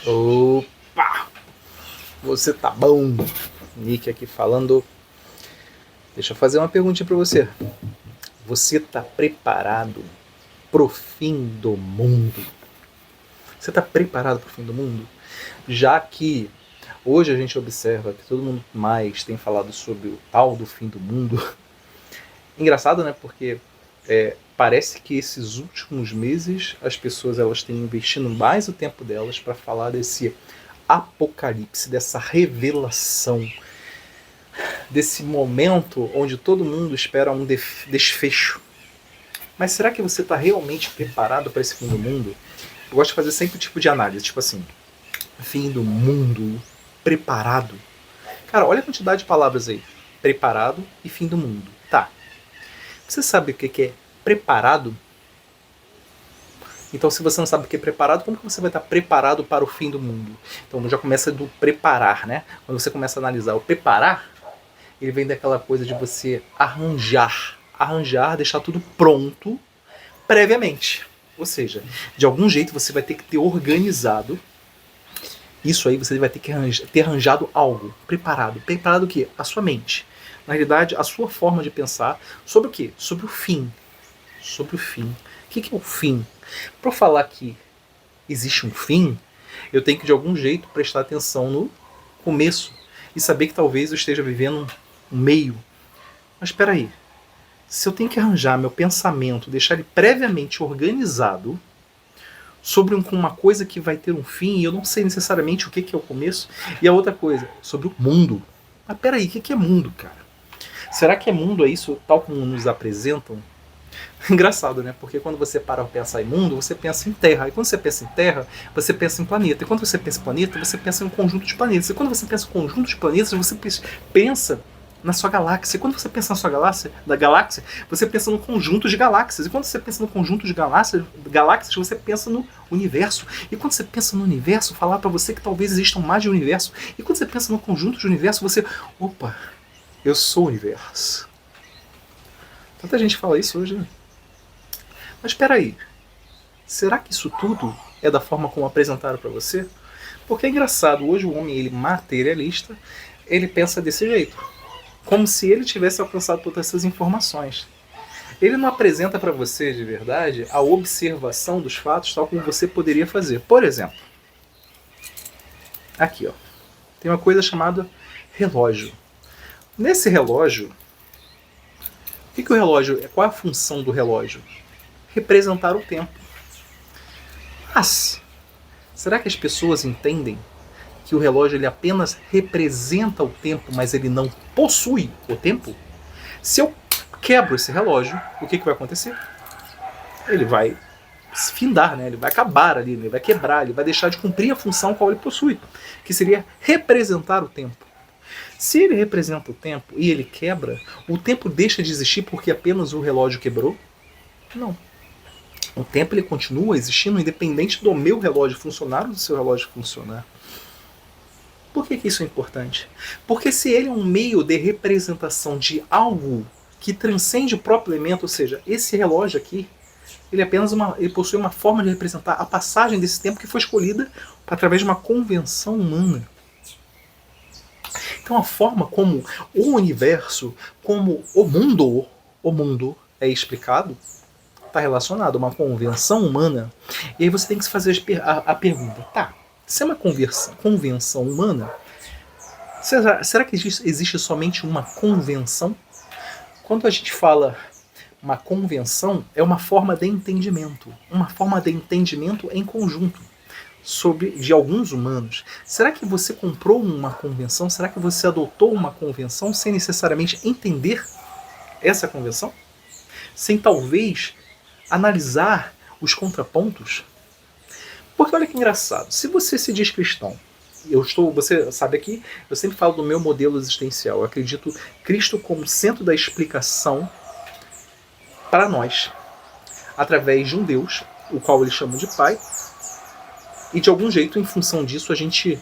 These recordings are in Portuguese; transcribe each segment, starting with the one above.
Opa! Você tá bom? Nick aqui falando. Deixa eu fazer uma perguntinha pra você. Você tá preparado pro fim do mundo? Você tá preparado pro fim do mundo? Já que hoje a gente observa que todo mundo mais tem falado sobre o tal do fim do mundo. Engraçado, né? Porque parece que esses últimos meses as pessoas elas têm investindo mais o tempo delas para falar desse apocalipse, dessa revelação, desse momento onde todo mundo espera um desfecho. Mas será que você está realmente preparado para esse fim do mundo? Eu gosto de fazer sempre o tipo de análise, tipo assim, fim do mundo, preparado. Cara, olha a quantidade de palavras aí. Preparado e fim do mundo. Tá. Você sabe o que é preparado? Então, se você não sabe o que é preparado, como que você vai estar preparado para o fim do mundo? Então, já começa do preparar, né? Quando você começa a analisar o preparar, ele vem daquela coisa de você arranjar, deixar tudo pronto previamente. Ou seja, de algum jeito você vai ter que ter organizado. Isso aí você vai ter que ter arranjado algo preparado. Preparado o quê? A sua mente. Na realidade, a sua forma de pensar sobre o quê? Sobre o fim. Sobre o fim. O que é o fim? Para falar que existe um fim, eu tenho que de algum jeito prestar atenção no começo e saber que talvez eu esteja vivendo um meio. Mas espera aí, se eu tenho que arranjar meu pensamento, deixar ele previamente organizado sobre uma coisa que vai ter um fim e eu não sei necessariamente o que é o começo, e a outra coisa, sobre o mundo. Mas espera aí, o que é mundo, cara? Será que mundo é isso tal como nos apresentam? Engraçado, né? Porque quando você para pensar em mundo, você pensa em terra. E quando você pensa em terra, você pensa em planeta. E quando você pensa em planeta, você pensa em um conjunto de planetas. E quando você pensa em um conjunto de planetas, você pensa na sua galáxia. E quando você pensa na sua galáxia, você pensa no conjunto de galáxias. E quando você pensa no conjunto de galáxias, você pensa no universo. E quando você pensa no universo, falar para você que talvez existam mais de um universo. E quando você pensa no conjunto de universo, você, opa, eu sou o universo. Tanta gente fala isso hoje, né? Mas espera aí, será que isso tudo é da forma como apresentaram para você? Porque é engraçado, hoje o homem ele materialista, ele pensa desse jeito, como se ele tivesse alcançado todas essas informações. Ele não apresenta para você de verdade a observação dos fatos tal como você poderia fazer. Por exemplo, aqui ó, tem uma coisa chamada relógio. Nesse relógio, o que o relógio, qual é a função do relógio? Representar o tempo. Mas, será que as pessoas entendem que o relógio ele apenas representa o tempo, mas ele não possui o tempo? Se eu quebro esse relógio, o que vai acontecer? Ele vai se findar, né? Ele vai acabar ali, ele vai quebrar, ele vai deixar de cumprir a função qual ele possui, que seria representar o tempo. Se ele representa o tempo e ele quebra, o tempo deixa de existir porque apenas o relógio quebrou? Não. O tempo ele continua existindo independente do meu relógio funcionar ou do seu relógio funcionar. Por que isso é importante? Porque se ele é um meio de representação de algo que transcende o próprio elemento, ou seja, esse relógio aqui, ele ele possui uma forma de representar a passagem desse tempo que foi escolhida através de uma convenção humana. Então a forma como o universo, como o mundo é explicado, está relacionado a uma convenção humana. E aí você tem que se fazer a pergunta, tá, se é uma convenção humana, será que existe somente uma convenção? Quando a gente fala uma convenção, é uma forma de entendimento em conjunto de alguns humanos. Será que você comprou uma convenção? Será que você adotou uma convenção sem necessariamente entender essa convenção? Sem talvez analisar os contrapontos? Porque olha que engraçado, se você se diz cristão, você sabe aqui, eu sempre falo do meu modelo existencial, eu acredito Cristo como centro da explicação para nós, através de um Deus, o qual ele chama de Pai, e de algum jeito, em função disso, a gente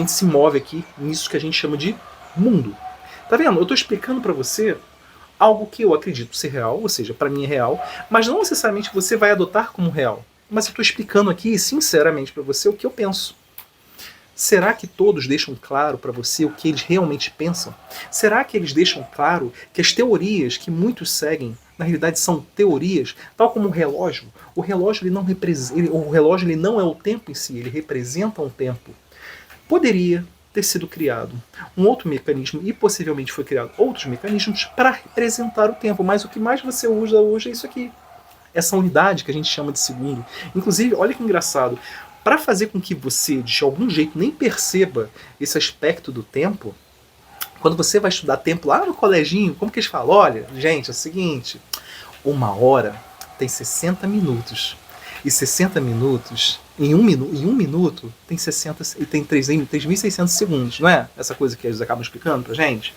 se move aqui nisso que a gente chama de mundo. Tá vendo? Eu estou explicando para você algo que eu acredito ser real, ou seja, para mim é real, mas não necessariamente você vai adotar como real. Mas eu estou explicando aqui, sinceramente, para você o que eu penso. Será que todos deixam claro para você o que eles realmente pensam? Será que eles deixam claro que as teorias que muitos seguem, na realidade são teorias, tal como o relógio? O relógio ele não representa, o relógio ele não é o tempo em si, ele representa um tempo. Poderia ter sido criado um outro mecanismo e possivelmente foi criado outros mecanismos para representar o tempo, mas o que mais você usa hoje é isso aqui. Essa unidade que a gente chama de segundo. Inclusive, olha que engraçado, para fazer com que você, de algum jeito, nem perceba esse aspecto do tempo, quando você vai estudar tempo lá no coleginho, como que eles falam? Olha, gente, é o seguinte, 1 hora tem 60 minutos. E 60 minutos, em um minuto tem 60 e tem 3.600 segundos, não é? Essa coisa que eles acabam explicando pra gente.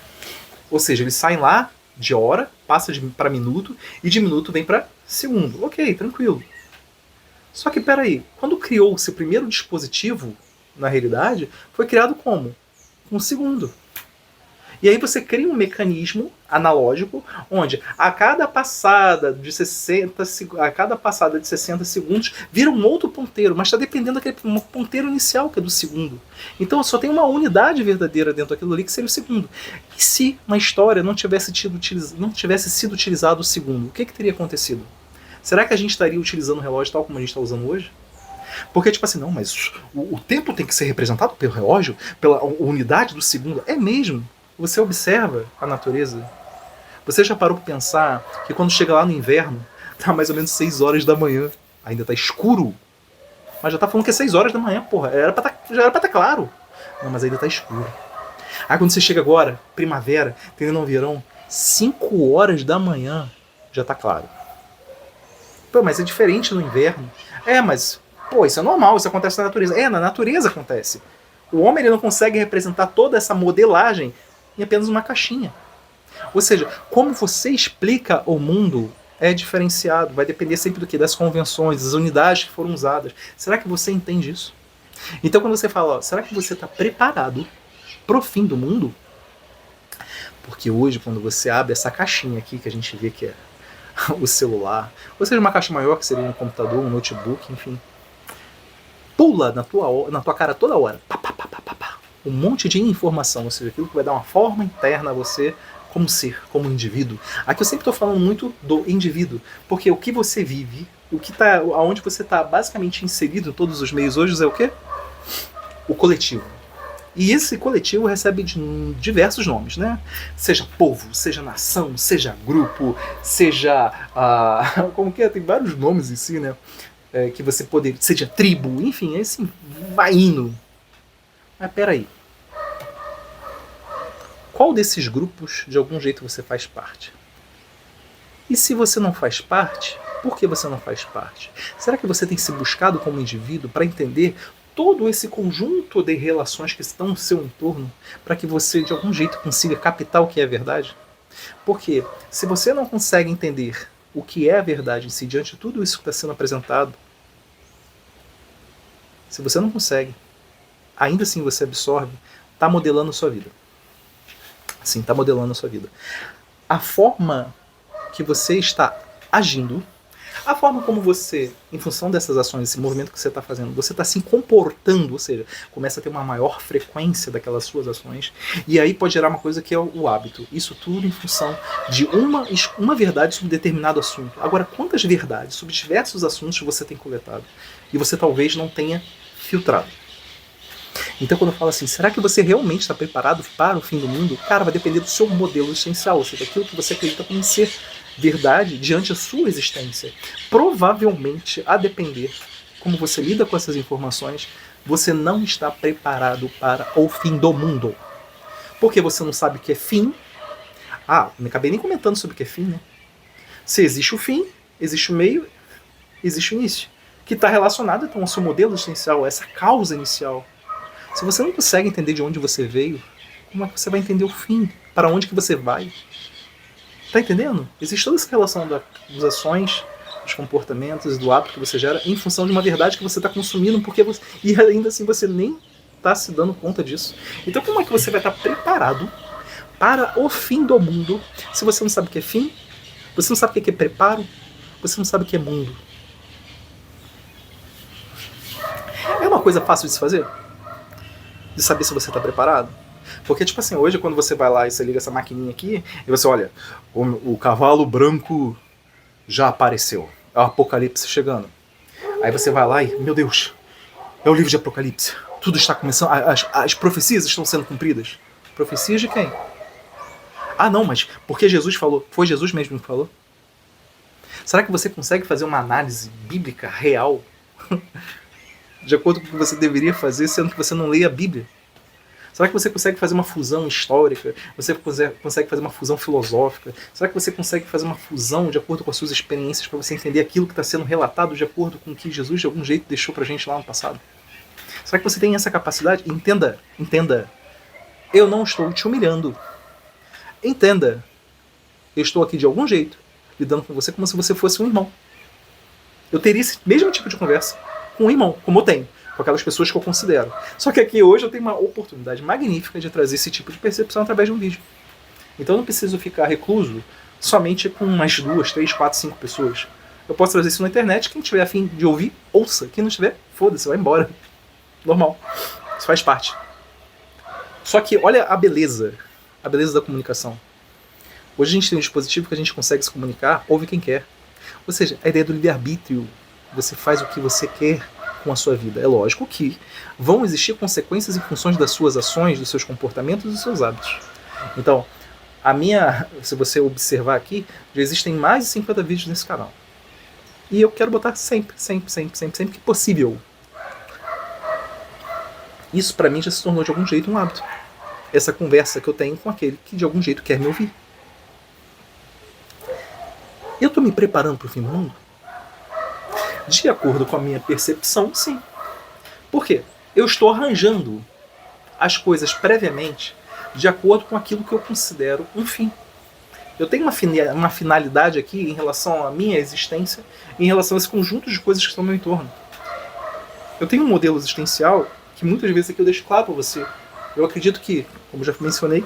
Ou seja, eles saem lá de hora, passa para minuto, e de minuto vem para segundo. Ok, tranquilo. Só que peraí, quando criou-se o primeiro dispositivo, na realidade, foi criado como? Um segundo. E aí você cria um mecanismo analógico onde a cada passada de 60 segundos vira um outro ponteiro, mas está dependendo daquele ponteiro inicial que é do segundo. Então só tem uma unidade verdadeira dentro daquilo ali que seria o segundo. E se na história não tivesse sido utilizado o segundo, o que teria acontecido? Será que a gente estaria utilizando o relógio tal como a gente está usando hoje? Porque, tipo assim, não, mas o tempo tem que ser representado pelo relógio, pela unidade do segundo. É mesmo. Você observa a natureza. Você já parou para pensar que quando chega lá no inverno, tá mais ou menos 6 horas da manhã. Ainda tá escuro. Mas já tá falando que é 6 horas da manhã, porra. Já era pra tá claro. Não, mas ainda tá escuro. Aí quando você chega agora, primavera, tendo um verão, 5 horas da manhã, já tá claro. Pô, mas é diferente no inverno. É, mas, pô, isso é normal, isso acontece na natureza. É, na natureza acontece. O homem ele não consegue representar toda essa modelagem em apenas uma caixinha. Ou seja, como você explica o mundo é diferenciado, vai depender sempre do que? Das convenções, das unidades que foram usadas. Será que você entende isso? Então quando você fala, ó, será que você está preparado pro fim do mundo? Porque hoje, quando você abre essa caixinha aqui, que a gente vê que é o celular, ou seja, uma caixa maior, que seria um computador, um notebook, enfim, pula na tua cara toda hora. Pá, pá, pá, pá, pá, pá. Um monte de informação, ou seja, aquilo que vai dar uma forma interna a você como ser, como indivíduo. Aqui eu sempre estou falando muito do indivíduo, porque o que você vive, aonde você está basicamente inserido em todos os meios hoje é o quê? O coletivo. E esse coletivo recebe diversos nomes, né? Seja povo, seja nação, seja grupo, seja... como que é? Tem vários nomes em si, né? Que você poderia... Seja tribo, enfim, é assim, vai indo. Mas peraí. Qual desses grupos, de algum jeito, você faz parte? E se você não faz parte, por que você não faz parte? Será que você tem se buscado como indivíduo para entender todo esse conjunto de relações que estão no seu entorno para que você, de algum jeito, consiga captar o que é verdade? Porque se você não consegue entender o que é a verdade em si diante de tudo isso que está sendo apresentado, se você não consegue, ainda assim você absorve, está modelando a sua vida. Sim, está modelando a sua vida. A forma que você está agindo, a forma como você, em função dessas ações, esse movimento que você está fazendo, você está se comportando, ou seja, começa a ter uma maior frequência daquelas suas ações, e aí pode gerar uma coisa que é o hábito. Isso tudo em função de uma verdade sobre determinado assunto. Agora, quantas verdades sobre diversos assuntos você tem coletado? E você talvez não tenha filtrado. Então quando eu falo assim, será que você realmente está preparado para o fim do mundo? Cara, vai depender do seu modelo essencial, ou seja, daquilo que você acredita como ser verdade diante da sua existência. Provavelmente, a depender como você lida com essas informações, você não está preparado para o fim do mundo. Porque você não sabe o que é fim. Não acabei nem comentando sobre o que é fim, né? Se existe o fim, existe o meio, existe o início. Que está relacionado então ao seu modelo essencial, a essa causa inicial. Se você não consegue entender de onde você veio, como é que você vai entender o fim? Para onde que você vai? Tá entendendo? Existe toda essa relação das ações, dos comportamentos e do hábito que você gera em função de uma verdade que você está consumindo, e ainda assim você nem está se dando conta disso. Então como é que você vai estar preparado para o fim do mundo se você não sabe o que é fim, você não sabe o que é preparo, você não sabe o que é mundo? É uma coisa fácil de se fazer? de saber se você está preparado? Porque, tipo assim, hoje quando você vai lá e você liga essa maquininha aqui, e você olha, o cavalo branco já apareceu. É o apocalipse chegando. Aí você vai lá e, meu Deus, é o livro de Apocalipse. Tudo está começando, as profecias estão sendo cumpridas. Profecias de quem? Ah, não, mas porque Jesus falou? Foi Jesus mesmo que falou? Será que você consegue fazer uma análise bíblica real de acordo com o que você deveria fazer, sendo que você não lê a Bíblia? Será que você consegue fazer uma fusão histórica? Você consegue fazer uma fusão filosófica? Será que você consegue fazer uma fusão de acordo com as suas experiências para você entender aquilo que está sendo relatado de acordo com o que Jesus de algum jeito deixou pra gente lá no passado? Será que você tem essa capacidade? Entenda, entenda. Eu não estou te humilhando. Entenda. Eu estou aqui de algum jeito, lidando com você como se você fosse um irmão. Eu teria esse mesmo tipo de conversa com um irmão, como eu tenho, com aquelas pessoas que eu considero. Só que aqui hoje eu tenho uma oportunidade magnífica de trazer esse tipo de percepção através de um vídeo. Então eu não preciso ficar recluso somente com umas 2, 3, 4, 5 pessoas. Eu posso trazer isso na internet, quem tiver a fim de ouvir, ouça. Quem não tiver, foda-se, vai embora. Normal. Isso faz parte. Só que olha a beleza da comunicação. Hoje a gente tem um dispositivo que a gente consegue se comunicar, ouve quem quer. Ou seja, a ideia do livre-arbítrio, você faz o que você quer com a sua vida. É lógico que vão existir consequências em função das suas ações, dos seus comportamentos e dos seus hábitos. Então, se você observar aqui, já existem mais de 50 vídeos nesse canal. E eu quero botar sempre que possível. Isso pra mim já se tornou de algum jeito um hábito. Essa conversa que eu tenho com aquele que de algum jeito quer me ouvir. Eu tô me preparando pro fim do mundo? De acordo com a minha percepção, sim. Por quê? Eu estou arranjando as coisas previamente de acordo com aquilo que eu considero um fim. Eu tenho uma finalidade aqui em relação à minha existência, em relação a esse conjunto de coisas que estão no meu entorno. Eu tenho um modelo existencial que muitas vezes aqui eu deixo claro para você. Eu acredito que, como já mencionei,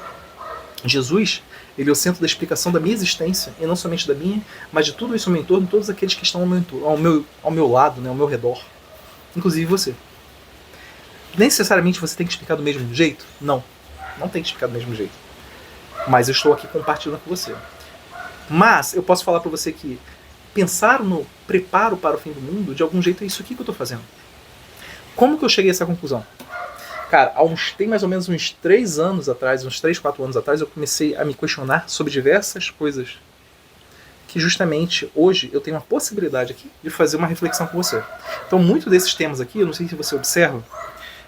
Jesus, ele é o centro da explicação da minha existência, e não somente da minha, mas de tudo isso ao meu entorno, todos aqueles que estão ao meu lado, né, ao meu redor. Inclusive você. Necessariamente você tem que explicar do mesmo jeito? Não. Não tem que explicar do mesmo jeito. Mas eu estou aqui compartilhando com você. Mas eu posso falar para você que pensar no preparo para o fim do mundo, de algum jeito é isso aqui que eu estou fazendo. Como que eu cheguei a essa conclusão? Cara, tem mais ou menos uns 3 anos atrás, uns 3, 4 anos atrás, eu comecei a me questionar sobre diversas coisas que justamente hoje eu tenho a possibilidade aqui de fazer uma reflexão com você. Então, muitos desses temas aqui, eu não sei se você observa,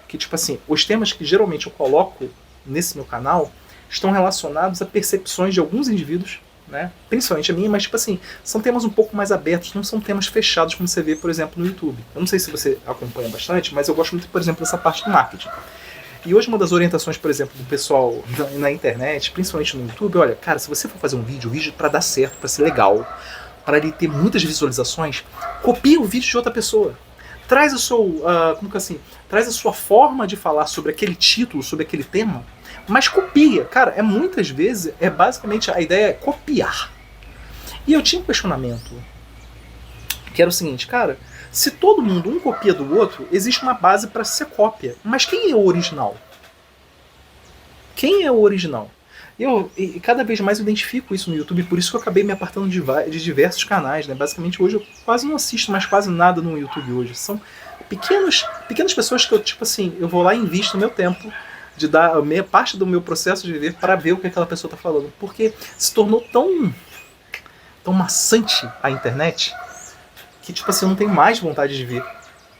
que tipo assim, os temas que geralmente eu coloco nesse meu canal estão relacionados a percepções de alguns indivíduos, né? Principalmente a minha, mas tipo assim, são temas um pouco mais abertos, não são temas fechados como você vê, por exemplo, no YouTube. Eu não sei se você acompanha bastante, mas eu gosto muito, por exemplo, dessa parte do marketing. E hoje uma das orientações, por exemplo, do pessoal na internet, principalmente no YouTube, olha, cara, se você for fazer um vídeo para dar certo, para ser legal, para ele ter muitas visualizações, copie o vídeo de outra pessoa. Traz o seu, traz a sua forma de falar sobre aquele título, sobre aquele tema, mas copia. Cara, muitas vezes, basicamente a ideia é copiar. E eu tinha um questionamento, que era o seguinte, cara, se todo mundo um copia do outro, existe uma base para ser cópia. Mas quem é o original? Quem é o original? E cada vez mais eu identifico isso no YouTube, por isso que eu acabei me apartando de diversos canais, né? Basicamente hoje eu quase não assisto mais quase nada no YouTube hoje. São pequenas pessoas que eu, tipo assim, eu vou lá e invisto meu tempo de dar a meia parte do meu processo de viver para ver o que aquela pessoa está falando. Porque se tornou tão maçante a internet que, tipo assim, eu não tenho mais vontade de ver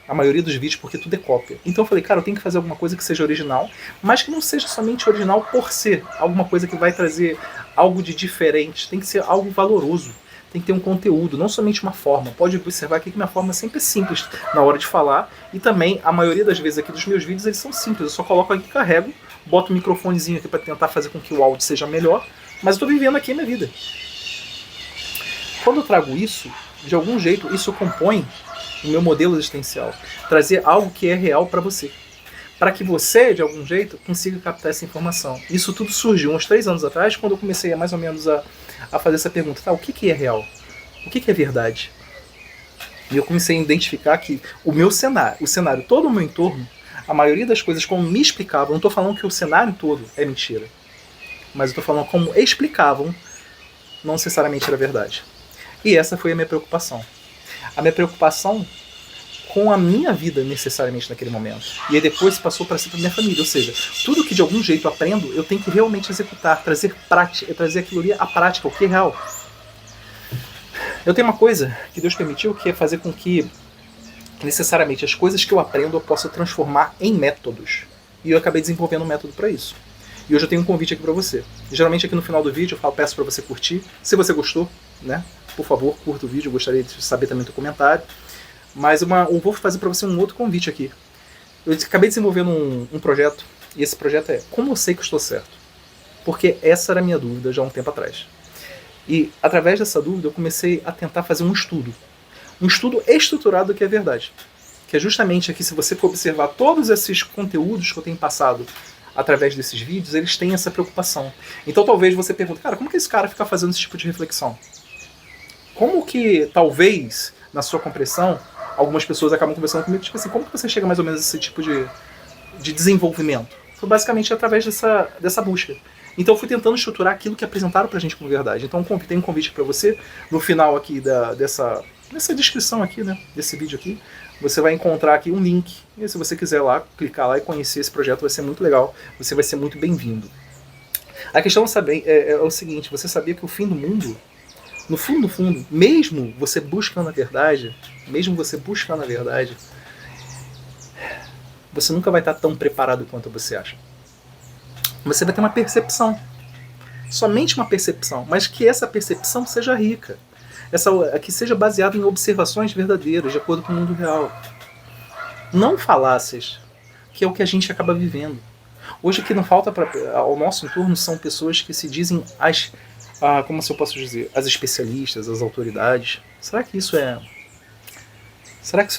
a maioria dos vídeos porque tudo é cópia. Então eu falei, cara, eu tenho que fazer alguma coisa que seja original, mas que não seja somente original por ser alguma coisa que vai trazer algo de diferente. Tem que ser algo valoroso. Tem que ter um conteúdo, não somente uma forma. Pode observar aqui que minha forma sempre é simples na hora de falar. E também, a maioria das vezes aqui dos meus vídeos, eles são simples. Eu só coloco aqui, carrego, boto o microfonezinho aqui para tentar fazer com que o áudio seja melhor. Mas eu estou vivendo aqui a minha vida. Quando eu trago isso, de algum jeito, isso compõe o meu modelo existencial. Trazer algo que é real para você. Para que você, de algum jeito, consiga captar essa informação. Isso tudo surgiu uns 3 anos atrás, quando eu comecei mais ou menos a fazer essa pergunta. Tá, o que é real? O que é verdade? E eu comecei a identificar que o meu cenário, todo o meu entorno, a maioria das coisas como me explicavam, não estou falando que o cenário todo é mentira, mas eu estou falando como explicavam, não necessariamente era verdade. E essa foi a minha preocupação. A minha preocupação com a minha vida, necessariamente, naquele momento. E aí depois passou para ser para minha família. Ou seja, tudo que de algum jeito eu aprendo, eu tenho que realmente executar, trazer prática, trazer aquilo ali à prática, o que é real. Eu tenho uma coisa que Deus permitiu, que é fazer com que, necessariamente, as coisas que eu aprendo eu possa transformar em métodos. E eu acabei desenvolvendo um método para isso. E hoje eu tenho um convite aqui para você. Geralmente aqui no final do vídeo eu peço para você curtir. Se você gostou, né? Por favor, curta o vídeo. Eu gostaria de saber também o teu comentário. Mas eu vou fazer para você um outro convite aqui. Eu acabei desenvolvendo um projeto. E esse projeto é como eu sei que eu estou certo. Porque essa era a minha dúvida já há um tempo atrás. E através dessa dúvida eu comecei a tentar fazer um estudo. Um estudo estruturado do que é verdade. Que é justamente aqui, se você for observar todos esses conteúdos que eu tenho passado através desses vídeos, eles têm essa preocupação. Então talvez você pergunte, cara, como que esse cara fica fazendo esse tipo de reflexão? Como que, talvez, na sua compreensão, algumas pessoas acabam conversando comigo, tipo assim, como que você chega mais ou menos a esse tipo de desenvolvimento? Foi basicamente através dessa busca. Então eu fui tentando estruturar aquilo que apresentaram pra gente como verdade. Então tem um convite para você, no final aqui dessa descrição aqui, né, desse vídeo aqui, você vai encontrar aqui um link. E se você quiser lá, clicar lá e conhecer esse projeto, vai ser muito legal. Você vai ser muito bem-vindo. A questão é o seguinte, você sabia que o fim do mundo, no fundo, mesmo você buscando a verdade, você nunca vai estar tão preparado quanto você acha. Você vai ter uma percepção. Somente uma percepção, mas que essa percepção seja rica. Que seja baseada em observações verdadeiras, de acordo com o mundo real. Não falácias, que é o que a gente acaba vivendo. Hoje o que não falta ao nosso entorno são pessoas que se dizem como se eu posso dizer, as especialistas, as autoridades. Será que isso é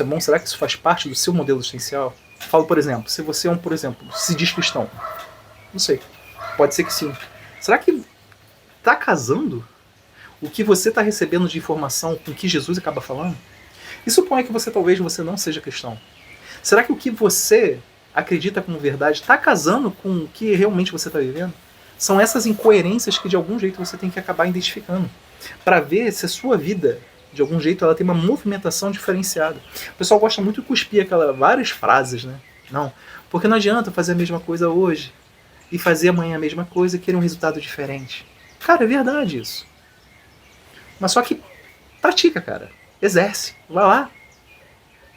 bom? Será que isso faz parte do seu modelo existencial? Falo, por exemplo, se você se diz cristão. Não sei. Pode ser que sim. Será que está casando o que você está recebendo de informação com o que Jesus acaba falando? E suponha que talvez você não seja cristão. Será que o que você acredita como verdade está casando com o que realmente você está vivendo? São essas incoerências que de algum jeito você tem que acabar identificando. Para ver se a sua vida, de algum jeito, ela tem uma movimentação diferenciada. O pessoal gosta muito de cuspir várias frases, né? Não, porque não adianta fazer a mesma coisa hoje e fazer amanhã a mesma coisa e querer um resultado diferente. Cara, é verdade isso. Mas só que pratica, cara. Exerce. Vai lá.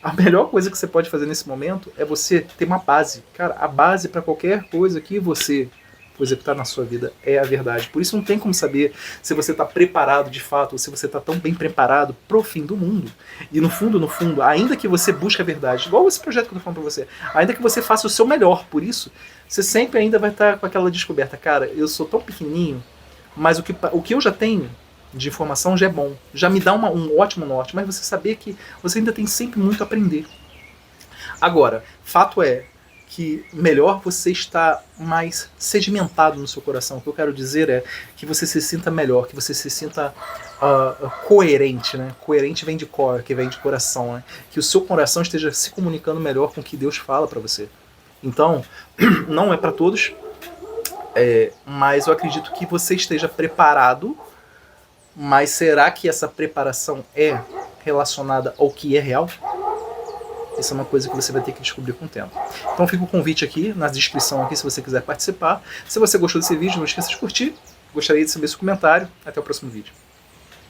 A melhor coisa que você pode fazer nesse momento é você ter uma base. Cara, a base para qualquer coisa que você for executar na sua vida é a verdade. Por isso não tem como saber se você está preparado de fato, ou se você está tão bem preparado pro fim do mundo. E no fundo, ainda que você busque a verdade, igual esse projeto que eu tô falando pra você, ainda que você faça o seu melhor por isso, você sempre ainda vai estar com aquela descoberta. Cara, eu sou tão pequenininho, mas o que eu já tenho de informação já é bom, já me dá um ótimo norte, mas você saber que você ainda tem sempre muito a aprender. Agora, fato é que melhor você estar mais sedimentado no seu coração. O que eu quero dizer é que você se sinta melhor, que você se sinta coerente, né? Coerente vem de cor, que vem de coração, né? Que o seu coração esteja se comunicando melhor com o que Deus fala para você. Então, não é para todos, mas eu acredito que você esteja preparado. Mas será que essa preparação é relacionada ao que é real? Isso é uma coisa que você vai ter que descobrir com o tempo. Então fica o convite aqui, na descrição aqui, se você quiser participar. Se você gostou desse vídeo, não esqueça de curtir. Gostaria de saber seu comentário. Até o próximo vídeo.